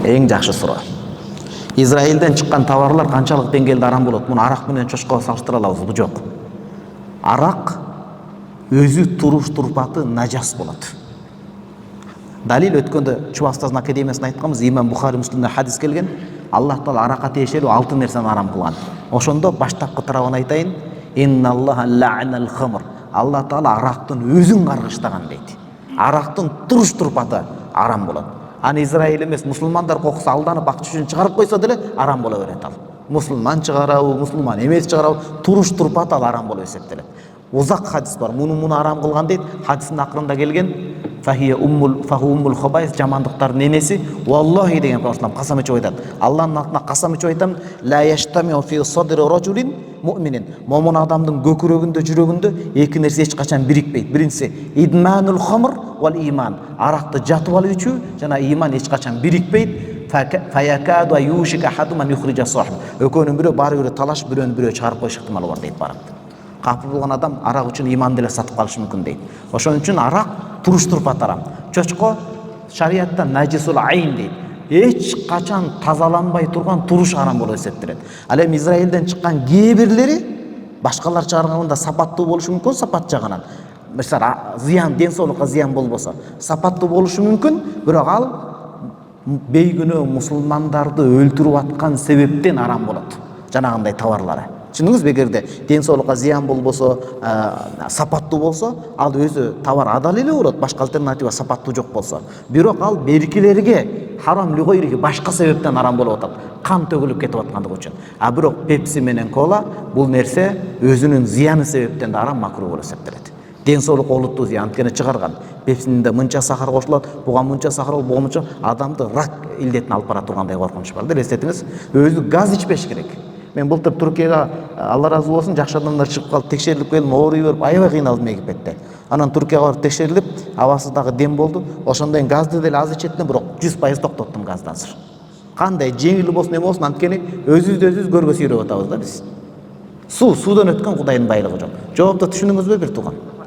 Эң жакшы суроо. Израилден чыккан товарлар канчалык деңгээлде арам болот? Муну арак менен чочкого салыштыра алабызбы? Жок. Арак өзү туруш турпаты нажас болот. Далил өткөндө Чубак Устаздын академиясында айтканбыз, Имам Бухари Муслимде хадис келген. Аллах Таала аракка тиешелүү 6 нерсени арам кылган. Ошондо баштапкы тарабын айтайын. Инналлаха ла'нал хамр. Аллах Таала арактын өзүн каргыштаган дейт. Арактын туруш турпаты арам болот. Аны Израиль эмес, мусулмандар кокусу алданып акча үчүн чыгарып койсо деле арам боло берет ал. Мусулман чыгарабы, мусулман эмес чыгарабы, туруш турпаты ал арам болуп эсептелет. Узак хадис бар. Муну арам кылган дейт. Хадистин акырында келген. Фахия уммул хабайс, жамандыктардын энеси. Валлахи деген Пайгамбар касам ичип айтат. Алланын атына касам ичип айтам. Ла яштамиу фи садри раджулин муъминин. Момун адамдын көкүрөгүндө, жүрөгүндө эки нерсе эч качан бирикпейт. Биринчиси идманул хамр вал иман. Аракты жатып алып ичүү жана иман эч качан бирикпейт. Фаякаду юшика хадуман юхриджа сахиб. Экөөнүн бирөө бары бирөө талаш, бирөөнүн бирөө чыгарып коюш ыктымалы бар дейт барат. Капыл болгон адам арак үчүн иман деле сатып калышы мүмкүн дейт. Ошон үчүн арак туруш турпат арам. Чочко шариатта najisул айн дейт. Эч качан тазаланбай турган туруш арам болуп эсептелет. Ал эми Израилден чыккан кээ бирлери башкалар чыгарганда сапаттуу болушу мүмкүн, сапат жагынан. Мисалы зыян, ден соолукка зыян болбосо, сапаттуу болушу мүмкүн, бирок ал бейгүнөө мусулмандарды өлтүрүп аткан себептен арам болот. Жанагындай товарлары. Түшүндүңүзбү? Эгерде ден соолукка зыян болбосо, сапаттуу болсо, ал өзү товар адал эле болот, башка альтернатива сапаттуу жок болсо. Бирок ал беркилерге харам лигойриги башка себептен арам болуп атат. Кан төгүлүп кетип аткандыгы үчүн. Бирок пепси менен кола бул нерсе өзүнүн зыяны себептен да арам, макруh болуп эсептелет. Ден соолукка олуттуу зыян анткени чыгарган. Пепсинде мынча сахар кошулат, буга мынча сахар, буга мынча, адамды рак илдетин алып бара тургандай коркунуч бар. Элестетиңиз, өзү газ ичпеш керек. Мен былтыр Түркияга, Алла разы болсун, жакшы адамдар чыгып калып, текшерилип келдим, ооруй берип, аябай кыйналдым Египетте. Анан Түркияга барып текшерилип, абасы дагы дем болду. Ошондон газды деле аз ичетин, бирок 100% токтоттум газды азыр. Кандай жеңил болсун, эме болсун, анткени өзүбүздү көргө сүйрөп атабыз да биз. Суудан өткөн Кудайдын байлыгы жок. Жоопты түшүндүңүзбү бир тууган?